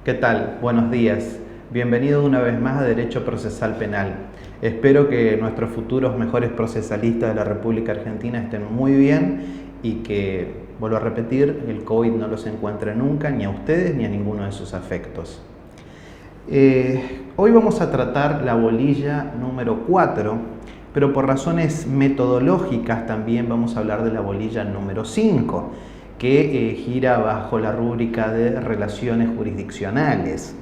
¿Qué tal? Buenos días. Bienvenido una vez más a Derecho Procesal Penal. Espero que nuestros futuros mejores procesalistas de la República Argentina estén muy bien y que, vuelvo a repetir, el COVID no los encuentre nunca, ni a ustedes ni a ninguno de sus afectos. Hoy vamos a tratar la bolilla número 4, pero por razones metodológicas también vamos a hablar de la bolilla número 5, que gira bajo la rúbrica de relaciones jurisdiccionales.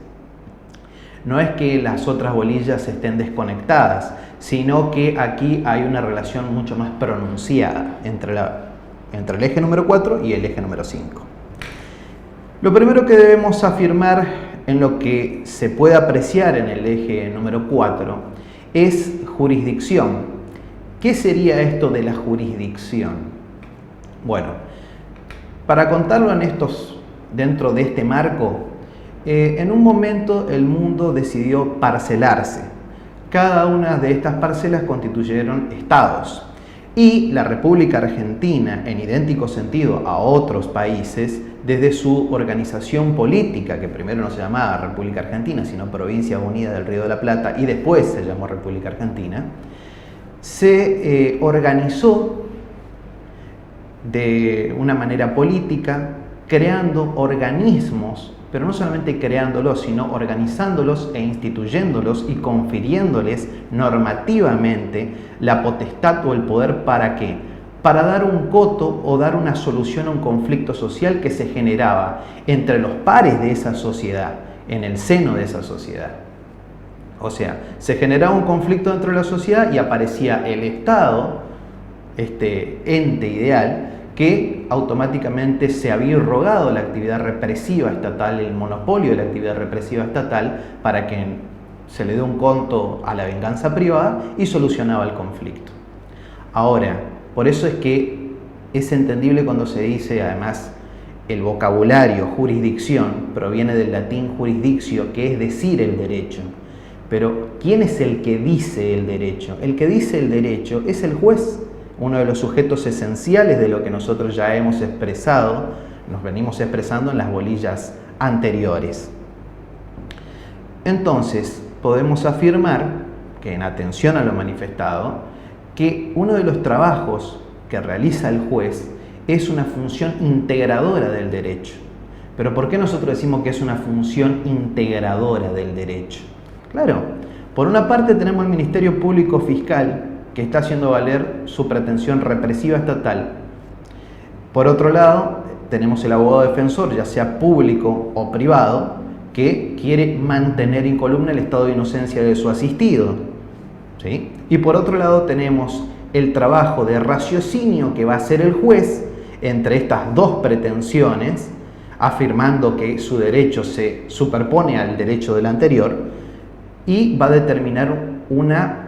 No es que las otras bolillas estén desconectadas, sino que aquí hay una relación mucho más pronunciada entre el eje número 4 y el eje número 5. Lo primero que debemos afirmar en lo que se puede apreciar en el eje número 4 es jurisdicción. ¿Qué sería esto de la jurisdicción? Bueno, para contarlo dentro de este marco, en un momento el mundo decidió parcelarse. Cada una de estas parcelas constituyeron estados. Y la República Argentina, en idéntico sentido a otros países, desde su organización política, que primero no se llamaba República Argentina, sino Provincia Unida del Río de la Plata, y después se llamó República Argentina, se organizó de una manera política, creando organismos, pero no solamente creándolos, sino organizándolos e instituyéndolos y confiriéndoles normativamente la potestad o el poder. ¿Para qué? Para dar un coto o dar una solución a un conflicto social que se generaba entre los pares de esa sociedad, en el seno de esa sociedad. O sea, se generaba un conflicto dentro de la sociedad y aparecía el Estado, este ente ideal, que automáticamente se había irrogado la actividad represiva estatal, el monopolio de la actividad represiva estatal, para que se le dé un conto a la venganza privada y solucionaba el conflicto. Ahora, por eso es que es entendible cuando se dice, además, el vocabulario jurisdicción proviene del latín jurisdictio, que es decir el derecho. Pero, ¿quién es el que dice el derecho? El que dice el derecho es el juez, uno de los sujetos esenciales de lo que nosotros ya hemos expresado, nos venimos expresando en las bolillas anteriores. Entonces, podemos afirmar que, en atención a lo manifestado, que uno de los trabajos que realiza el juez es una función integradora del derecho. ¿Pero por qué nosotros decimos que es una función integradora del derecho? Claro, por una parte tenemos el Ministerio Público Fiscal, que está haciendo valer su pretensión represiva estatal. Por otro lado, tenemos el abogado defensor, ya sea público o privado, que quiere mantener incólume el estado de inocencia de su asistido, ¿sí? Y por otro lado tenemos el trabajo de raciocinio que va a hacer el juez entre estas dos pretensiones, afirmando que su derecho se superpone al derecho del anterior, y va a determinar una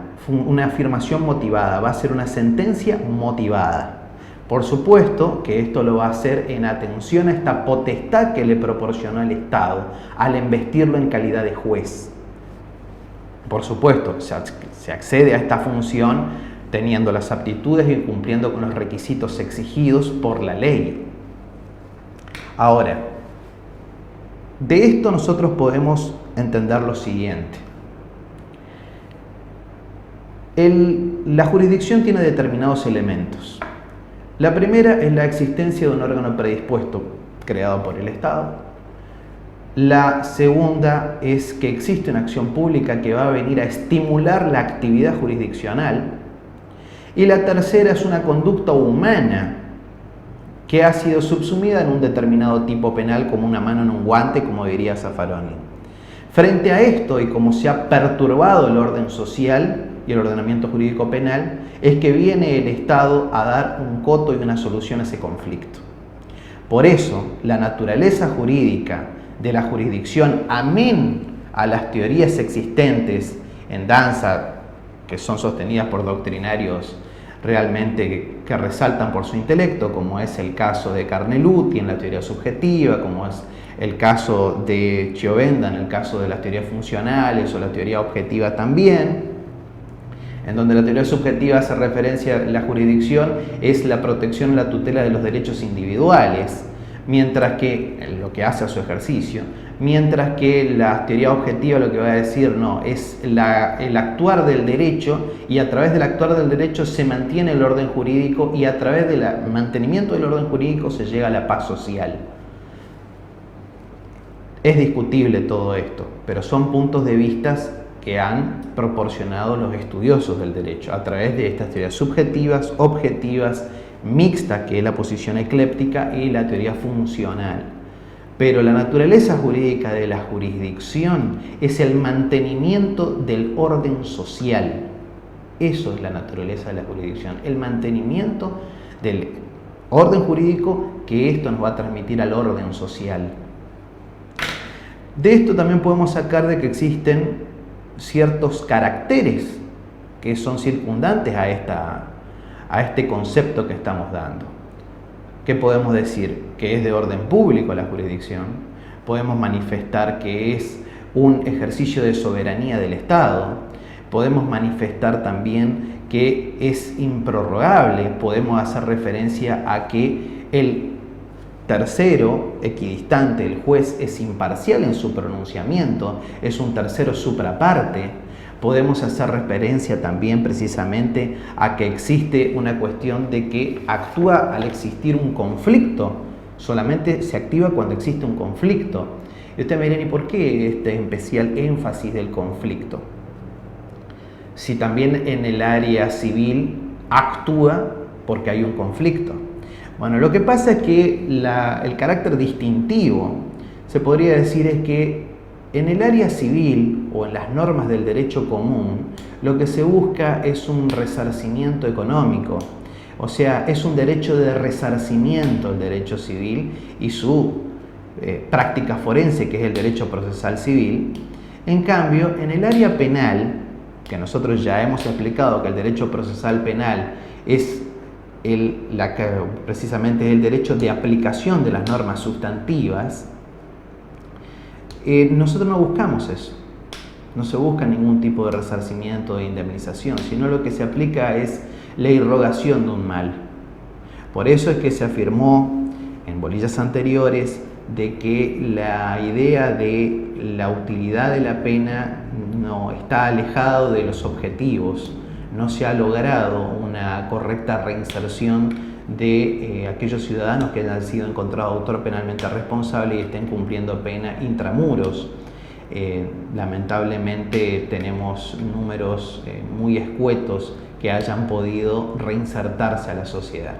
afirmación motivada, va a ser una sentencia motivada. Por supuesto que esto lo va a hacer en atención a esta potestad que le proporcionó el Estado al investirlo en calidad de juez. Por supuesto, se accede a esta función teniendo las aptitudes y cumpliendo con los requisitos exigidos por la ley. Ahora, de esto nosotros podemos entender lo siguiente. La jurisdicción tiene determinados elementos. La primera es la existencia de un órgano predispuesto creado por el Estado. La segunda es que existe una acción pública que va a venir a estimular la actividad jurisdiccional. Y la tercera es una conducta humana que ha sido subsumida en un determinado tipo penal, como una mano en un guante, como diría Zaffaroni. Frente a esto, y como se ha perturbado el orden social y el ordenamiento jurídico penal, es que viene el Estado a dar un coto y una solución a ese conflicto. Por eso, la naturaleza jurídica de la jurisdicción, amén a las teorías existentes en danza, que son sostenidas por doctrinarios realmente que resaltan por su intelecto, como es el caso de Carneluti en la teoría subjetiva, como es el caso de Chiovenda en el caso de las teorías funcionales o la teoría objetiva también, en donde la teoría subjetiva hace referencia a la jurisdicción, es la protección y la tutela de los derechos individuales, mientras que, en lo que hace a su ejercicio, mientras que la teoría objetiva lo que va a decir no, es el actuar del derecho, y a través del actuar del derecho se mantiene el orden jurídico, y a través del mantenimiento del orden jurídico se llega a la paz social. Es discutible todo esto, pero son puntos de vista que han proporcionado los estudiosos del derecho a través de estas teorías subjetivas, objetivas, mixtas, que es la posición ecléptica, y la teoría funcional. Pero la naturaleza jurídica de la jurisdicción es el mantenimiento del orden social. Eso es la naturaleza de la jurisdicción, el mantenimiento del orden jurídico, que esto nos va a transmitir al orden social. De esto también podemos sacar de que existen ciertos caracteres que son circundantes a este concepto que estamos dando. ¿Qué podemos decir? Que es de orden público la jurisdicción. Podemos manifestar que es un ejercicio de soberanía del Estado. Podemos manifestar también que es improrrogable. Podemos hacer referencia a que el tercero equidistante, el juez, es imparcial en su pronunciamiento, es un tercero supraparte. Podemos hacer referencia también precisamente a que existe una cuestión de que actúa al existir un conflicto, solamente se activa cuando existe un conflicto. Y ustedes me dirán, ¿y por qué este especial énfasis del conflicto? Si también en el área civil actúa porque hay un conflicto. Bueno, lo que pasa es que el carácter distintivo, se podría decir, es que en el área civil o en las normas del derecho común, lo que se busca es un resarcimiento económico. O sea, es un derecho de resarcimiento el derecho civil y su práctica forense, que es el derecho procesal civil. En cambio, en el área penal, que nosotros ya hemos explicado que el derecho procesal penal es precisamente es el derecho de aplicación de las normas sustantivas, nosotros no buscamos eso. No se busca ningún tipo de resarcimiento o de indemnización, sino lo que se aplica es la irrogación de un mal. Por eso es que se afirmó en bolillas anteriores de que la idea de la utilidad de la pena no está alejado de los objetivos. No se ha logrado una correcta reinserción de aquellos ciudadanos que han sido encontrados autor penalmente responsable y estén cumpliendo pena intramuros. Lamentablemente tenemos números muy escuetos que hayan podido reinsertarse a la sociedad.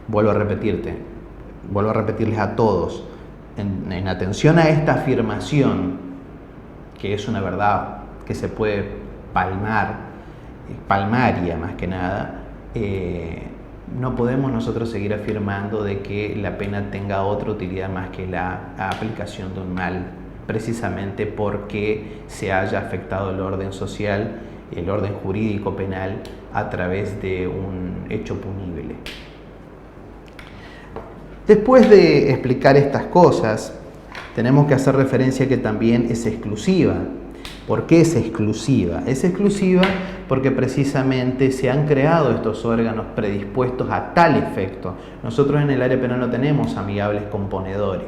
Vuelvo a repetirles a todos, en atención a esta afirmación, que es una verdad que se puede palmaria más que nada, no podemos nosotros seguir afirmando de que la pena tenga otra utilidad más que la aplicación de un mal, precisamente porque se haya afectado el orden social, el orden jurídico penal, a través de un hecho punible. Después de explicar estas cosas, tenemos que hacer referencia a que también es exclusiva. ¿Por qué es exclusiva? Es exclusiva porque precisamente se han creado estos órganos predispuestos a tal efecto. Nosotros en el área penal no tenemos amigables componedores.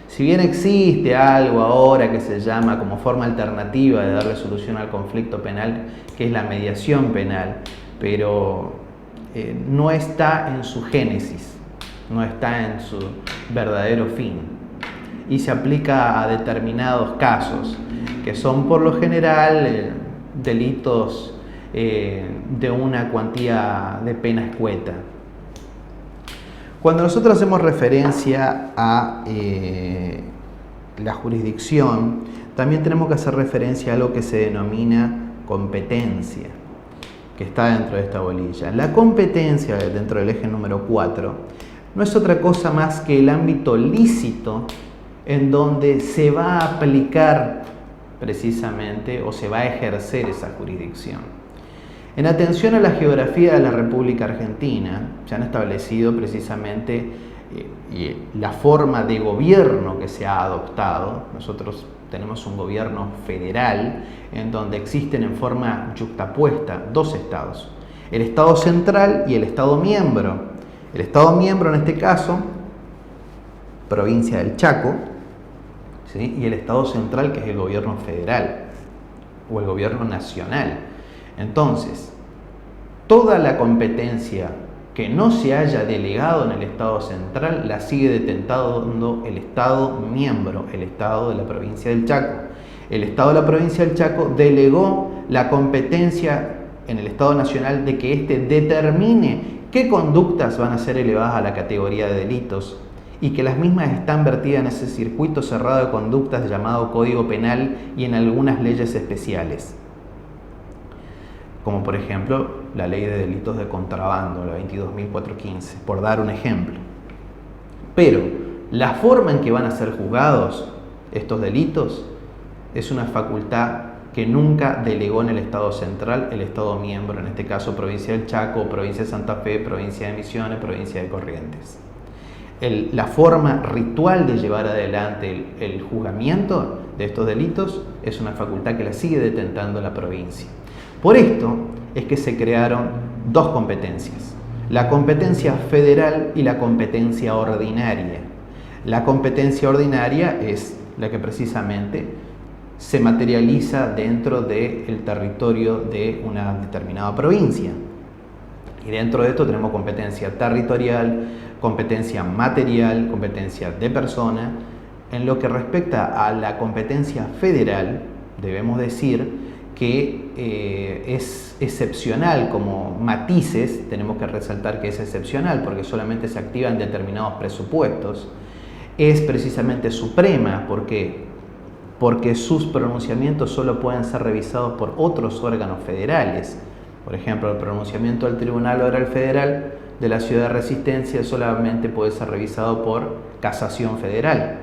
Si bien existe algo ahora que se llama como forma alternativa de darle solución al conflicto penal, que es la mediación penal, pero no está en su génesis, no está en su verdadero fin, y se aplica a determinados casos, que son por lo general delitos de una cuantía de pena escueta. Cuando nosotros hacemos referencia a la jurisdicción, también tenemos que hacer referencia a lo que se denomina competencia, que está dentro de esta bolilla. La competencia, dentro del eje número 4, no es otra cosa más que el ámbito lícito en donde se va a aplicar precisamente o se va a ejercer esa jurisdicción. En atención a la geografía de la República Argentina, se han establecido precisamente la forma de gobierno que se ha adoptado. Nosotros tenemos un gobierno federal en donde existen en forma yuxtapuesta dos estados, el Estado central y el Estado miembro. El Estado miembro, en este caso, provincia del Chaco, ¿sí? Y el Estado central, que es el gobierno federal o el gobierno nacional. Entonces, toda la competencia que no se haya delegado en el Estado central la sigue detentando el Estado miembro, el Estado de la provincia del Chaco. El Estado de la provincia del Chaco delegó la competencia en el Estado nacional de que éste determine qué conductas van a ser elevadas a la categoría de delitos y que las mismas están vertidas en ese circuito cerrado de conductas llamado Código Penal y en algunas leyes especiales, como por ejemplo la Ley de Delitos de Contrabando, la 22.415, por dar un ejemplo. Pero la forma en que van a ser juzgados estos delitos es una facultad que nunca delegó en el Estado central el Estado miembro, en este caso provincia del Chaco, provincia de Santa Fe, provincia de Misiones, provincia de Corrientes. La forma ritual de llevar adelante el juzgamiento de estos delitos es una facultad que la sigue detentando la provincia. Por esto es que se crearon dos competencias, la competencia federal y la competencia ordinaria. La competencia ordinaria es la que precisamente se materializa dentro del territorio de una determinada provincia. Y dentro de esto tenemos competencia territorial, competencia material, competencia de persona. En lo que respecta a la competencia federal, debemos decir que es excepcional, como matices, tenemos que resaltar que es excepcional porque solamente se activan determinados presupuestos. Es precisamente suprema, ¿por qué? Porque sus pronunciamientos solo pueden ser revisados por otros órganos federales. Por ejemplo, el pronunciamiento del Tribunal Oral Federal de la Ciudad de Resistencia solamente puede ser revisado por casación federal.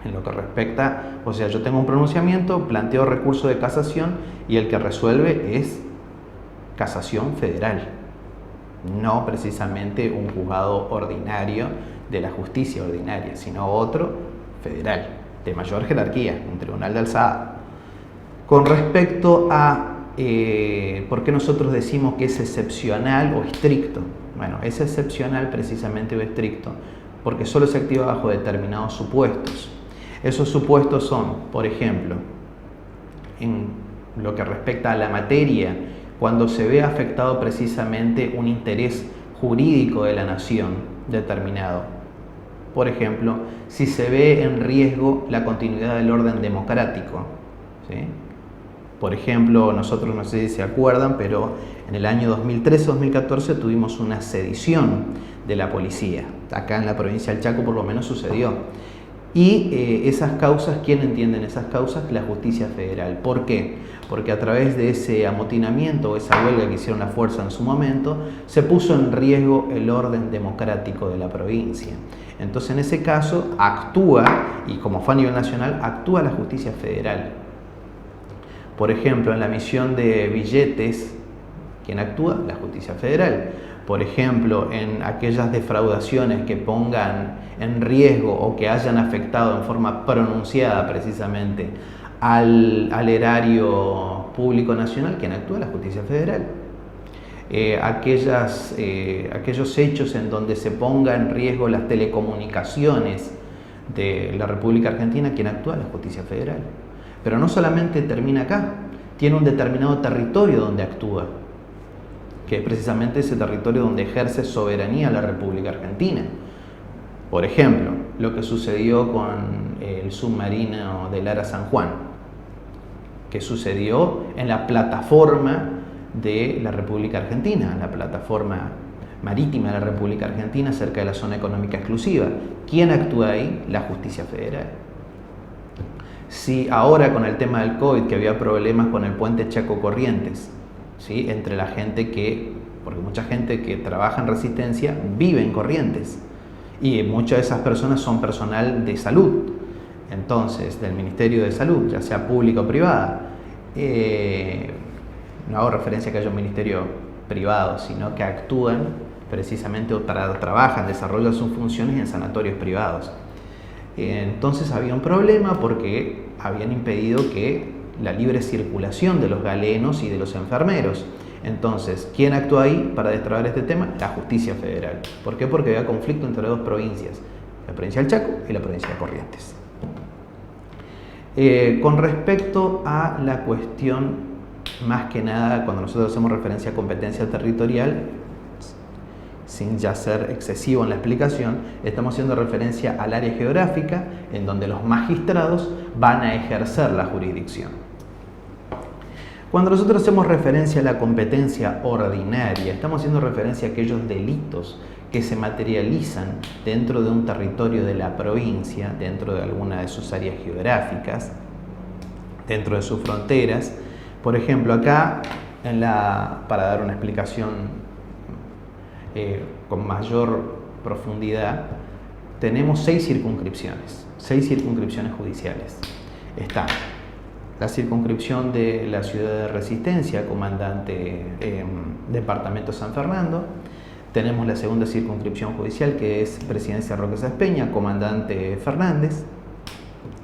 En lo que respecta, o sea, yo tengo un pronunciamiento, planteo recurso de casación y el que resuelve es casación federal, no precisamente un juzgado ordinario de la justicia ordinaria, sino otro federal, de mayor jerarquía, un tribunal de alzada. Con respecto a ¿por qué nosotros decimos que es excepcional o estricto? Bueno, es excepcional precisamente o estricto porque solo se activa bajo determinados supuestos. Esos supuestos son, por ejemplo, en lo que respecta a la materia, cuando se ve afectado precisamente un interés jurídico de la nación determinado. Por ejemplo, si se ve en riesgo la continuidad del orden democrático, ¿sí? Por ejemplo, nosotros no sé si se acuerdan, pero en el año 2013-2014 tuvimos una sedición de la policía. Acá en la provincia del Chaco por lo menos sucedió. Y esas causas, ¿quién entiende esas causas? La justicia federal. ¿Por qué? Porque a través de ese amotinamiento o esa huelga que hicieron la fuerza en su momento, se puso en riesgo el orden democrático de la provincia. Entonces, en ese caso, actúa, y como fue a nivel nacional, actúa la justicia federal. Por ejemplo, en la emisión de billetes, ¿quién actúa? La justicia federal. Por ejemplo, en aquellas defraudaciones que pongan en riesgo o que hayan afectado en forma pronunciada precisamente al erario público nacional, ¿quién actúa? La justicia federal. Aquellos hechos en donde se ponga en riesgo las telecomunicaciones de la República Argentina, ¿quién actúa? La justicia federal. Pero no solamente termina acá, tiene un determinado territorio donde actúa, que es precisamente ese territorio donde ejerce soberanía la República Argentina. Por ejemplo, lo que sucedió con el submarino de Lara San Juan, que sucedió en la plataforma de la República Argentina, en la plataforma marítima de la República Argentina, cerca de la zona económica exclusiva. ¿Quién actúa ahí? La justicia federal. Si ahora con el tema del COVID, que había problemas con el puente Chaco Corrientes, ¿sí? Entre la gente porque mucha gente que trabaja en Resistencia vive en Corrientes y muchas de esas personas son personal de salud, entonces del Ministerio de Salud, ya sea pública o privada. No hago referencia a que haya un ministerio privado, sino que actúan precisamente o trabajan, desarrollan sus funciones en sanatorios privados. Entonces había un problema porque habían impedido que la libre circulación de los galenos y de los enfermeros. Entonces, ¿quién actúa ahí para destrabar este tema? La justicia federal. ¿Por qué? Porque había conflicto entre dos provincias, la provincia del Chaco y la provincia de Corrientes. Con respecto a la cuestión, más que nada, cuando nosotros hacemos referencia a competencia territorial, sin ya ser excesivo en la explicación, estamos haciendo referencia al área geográfica en donde los magistrados van a ejercer la jurisdicción. Cuando nosotros hacemos referencia a la competencia ordinaria, estamos haciendo referencia a aquellos delitos que se materializan dentro de un territorio de la provincia, dentro de alguna de sus áreas geográficas, dentro de sus fronteras. Por ejemplo, acá, para dar una explicación con mayor profundidad, tenemos 6 circunscripciones judiciales. Está la circunscripción de la ciudad de Resistencia, comandante Departamento San Fernando. Tenemos la segunda circunscripción judicial, que es Presidencia Roque Saspeña, comandante Fernández.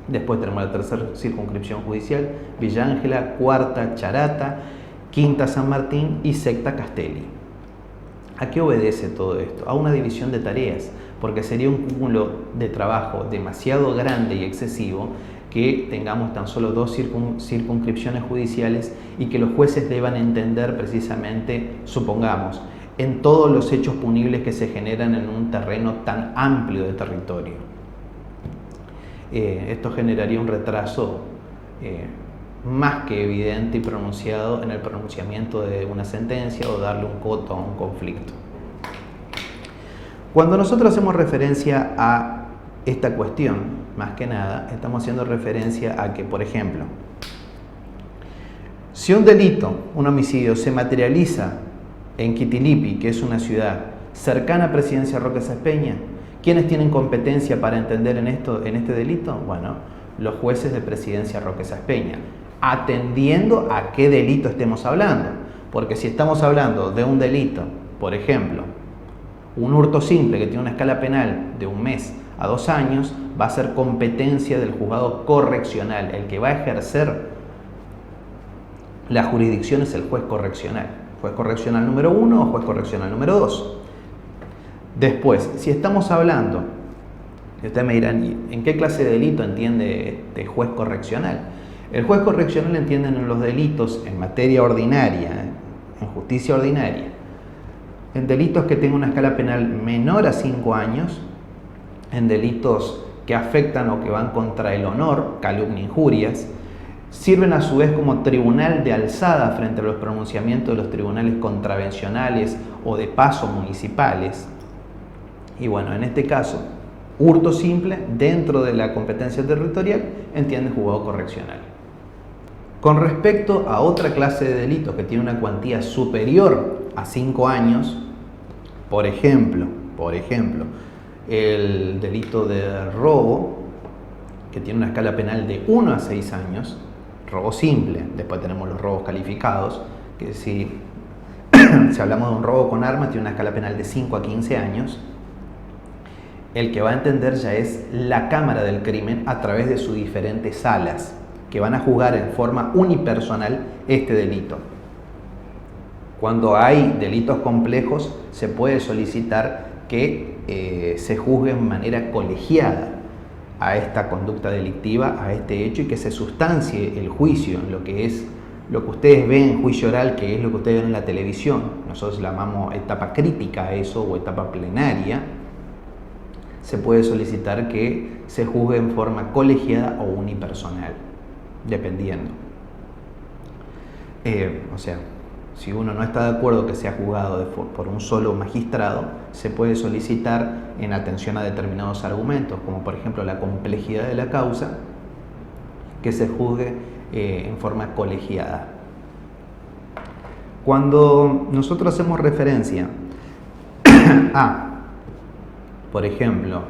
Después tenemos la tercera circunscripción judicial, Villa Ángela, cuarta Charata, quinta San Martín y sexta Castelli. ¿A qué obedece todo esto? A una división de tareas, porque sería un cúmulo de trabajo demasiado grande y excesivo que tengamos tan solo 2 circunscripciones judiciales y que los jueces deban entender precisamente, supongamos, en todos los hechos punibles que se generan en un terreno tan amplio de territorio. Esto generaría un retraso más que evidente y pronunciado en el pronunciamiento de una sentencia o darle un coto a un conflicto. Cuando nosotros hacemos referencia a esta cuestión, más que nada, estamos haciendo referencia a que, por ejemplo, si un delito, un homicidio, se materializa en Quitilipi, que es una ciudad cercana a Presidencia Roque Saspeña, ¿quiénes tienen competencia para entender en este delito? Bueno, los jueces de Presidencia Roque Saspeña, atendiendo a qué delito estemos hablando. Porque si estamos hablando de un delito, por ejemplo, un hurto simple que tiene una escala penal de 1 mes a 2 años, va a ser competencia del juzgado correccional. El que va a ejercer la jurisdicción es el juez correccional. Juez correccional número 1 o juez correccional número 2. Después, si estamos hablando, ustedes me dirán, ¿en qué clase de delito entiende este juez correccional? El juez correccional entiende en los delitos en materia ordinaria, en justicia ordinaria, en delitos que tengan una escala penal menor a 5 años, en delitos que afectan o que van contra el honor, calumnia, injurias, sirven a su vez como tribunal de alzada frente a los pronunciamientos de los tribunales contravencionales o de paso municipales. Y bueno, en este caso, hurto simple dentro de la competencia territorial entiende juzgado correccional. Con respecto a otra clase de delitos que tiene una cuantía superior a 5 años, por ejemplo, el delito de robo, que tiene una escala penal de 1 a 6 años, robo simple. Después tenemos los robos calificados, que si hablamos de un robo con arma, tiene una escala penal de 5 a 15 años. El que va a entender ya es la Cámara del Crimen a través de sus diferentes salas, que van a juzgar en forma unipersonal este delito. Cuando hay delitos complejos, se puede solicitar que se juzgue de manera colegiada a esta conducta delictiva, a este hecho, y que se sustancie el juicio en lo que es lo que ustedes ven en juicio oral, que es lo que ustedes ven en la televisión. Nosotros llamamos etapa crítica a eso, o etapa plenaria. Se puede solicitar que se juzgue en forma colegiada o unipersonal, dependiendo. O sea, si uno no está de acuerdo que sea juzgado por un solo magistrado, se puede solicitar en atención a determinados argumentos, como por ejemplo la complejidad de la causa, que se juzgue en forma colegiada. Cuando nosotros hacemos referencia a, por ejemplo,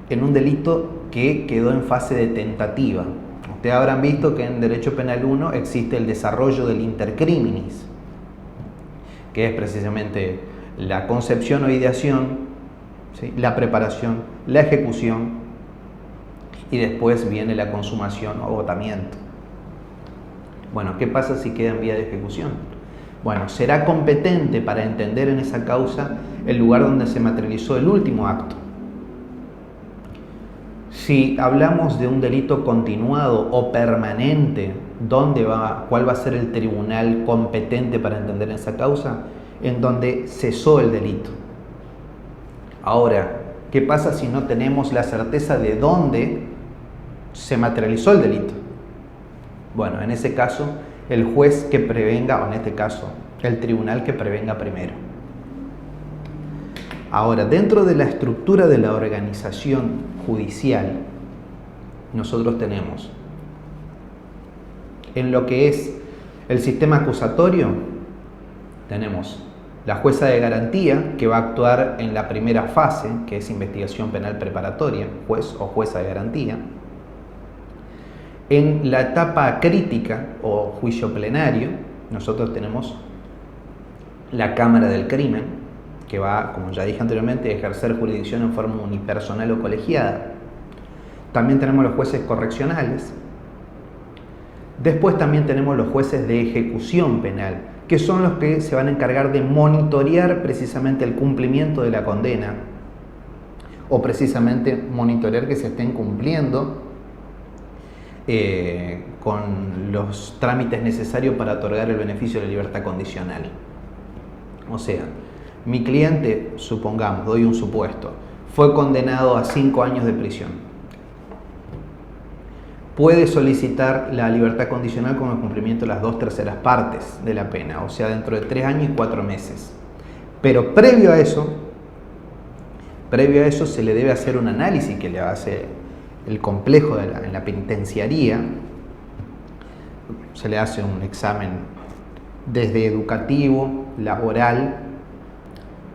en un delito que quedó en fase de tentativa, ustedes habrán visto que en Derecho Penal 1 existe el desarrollo del intercriminis, que es precisamente la concepción o ideación, ¿sí?, la preparación, la ejecución, y después viene la consumación o agotamiento. Bueno, ¿qué pasa si queda en vía de ejecución? Bueno, será competente para entender en esa causa el lugar donde se materializó el último acto. Si hablamos de un delito continuado o permanente, ¿cuál va a ser el tribunal competente para entender esa causa? En donde cesó el delito. Ahora, ¿qué pasa si no tenemos la certeza de dónde se materializó el delito? Bueno, en ese caso, el juez que prevenga, o en este caso, el tribunal que prevenga primero. Ahora, dentro de la estructura de la organización judicial, nosotros tenemos en lo que es el sistema acusatorio, tenemos la jueza de garantía, que va a actuar en la primera fase, que es investigación penal preparatoria, juez o jueza de garantía. En la etapa crítica o juicio plenario, nosotros tenemos la Cámara del Crimen, que va, como ya dije anteriormente, a ejercer jurisdicción en forma unipersonal o colegiada. También tenemos los jueces correccionales. Después también tenemos los jueces de ejecución penal, que son los que se van a encargar de monitorear precisamente el cumplimiento de la condena, o precisamente monitorear que se estén cumpliendo con los trámites necesarios para otorgar el beneficio de la libertad condicional. O sea, mi cliente, supongamos, doy un supuesto, fue condenado a 5 años de prisión. Puede solicitar la libertad condicional con el cumplimiento de las 2/3 partes de la pena, o sea, dentro de 3 años y 4 meses. Pero previo a eso se le debe hacer un análisis que le hace el complejo en la penitenciaría. Se le hace un examen desde educativo, laboral,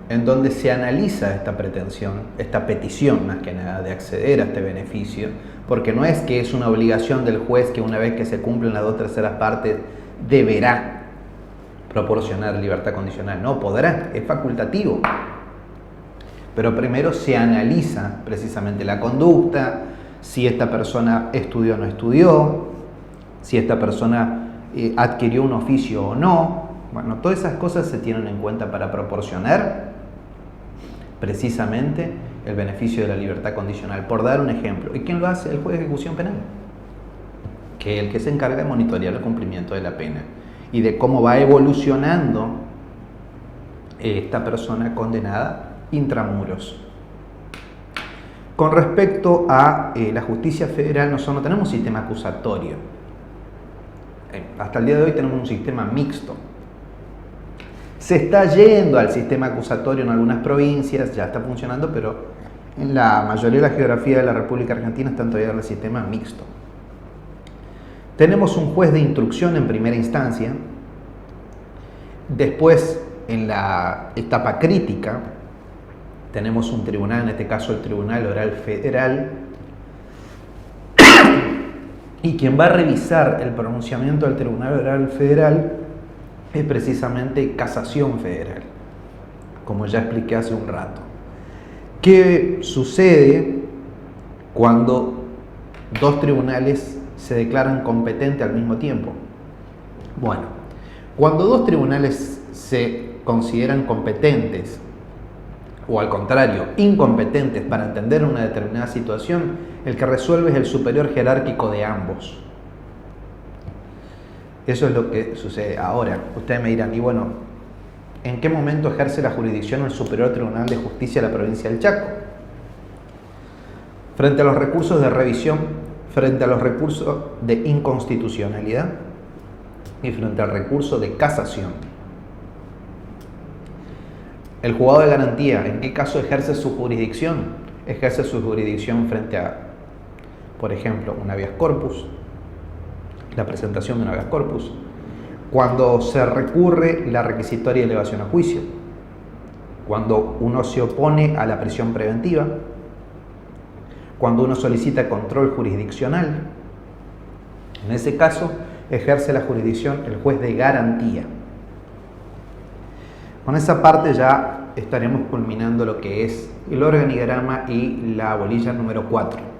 en donde se analiza esta pretensión, esta petición más que nada de acceder a este beneficio, porque no es que es una obligación del juez que una vez que se cumplen las 2/3 partes deberá proporcionar libertad condicional. No, podrá, es facultativo. Pero primero se analiza precisamente la conducta, si esta persona estudió o no estudió, si esta persona adquirió un oficio o no. Bueno, todas esas cosas se tienen en cuenta para proporcionar precisamente el beneficio de la libertad condicional. Por dar un ejemplo, ¿y quién lo hace? El juez de ejecución penal, que es el que se encarga de monitorear el cumplimiento de la pena y de cómo va evolucionando esta persona condenada intramuros. Con respecto a la justicia federal, nosotros no tenemos un sistema acusatorio. Hasta el día de hoy tenemos un sistema mixto. Se está yendo al sistema acusatorio en algunas provincias, ya está funcionando, pero en la mayoría de la geografía de la República Argentina están todavía en el sistema mixto. Tenemos un juez de instrucción en primera instancia. Después, en la etapa crítica, tenemos un tribunal, en este caso el Tribunal Oral Federal, y quien va a revisar el pronunciamiento del Tribunal Oral Federal es precisamente Casación Federal, como ya expliqué hace un rato. ¿Qué sucede cuando dos tribunales se declaran competentes al mismo tiempo? Bueno, cuando dos tribunales se consideran competentes, o al contrario, incompetentes para entender una determinada situación, el que resuelve es el superior jerárquico de ambos. Eso es lo que sucede. Ahora, ustedes me dirán, y bueno, ¿en qué momento ejerce la jurisdicción el Superior Tribunal de Justicia de la provincia del Chaco? Frente a los recursos de revisión, frente a los recursos de inconstitucionalidad y frente al recurso de casación. El juzgado de garantía, ¿en qué caso ejerce su jurisdicción? Ejerce su jurisdicción frente a, por ejemplo, un habeas corpus, la presentación de un habeas corpus, cuando se recurre la requisitoria de elevación a juicio, cuando uno se opone a la prisión preventiva, cuando uno solicita control jurisdiccional. En ese caso, ejerce la jurisdicción el juez de garantía. Con esa parte ya estaremos culminando lo que es el organigrama y la bolilla número 4.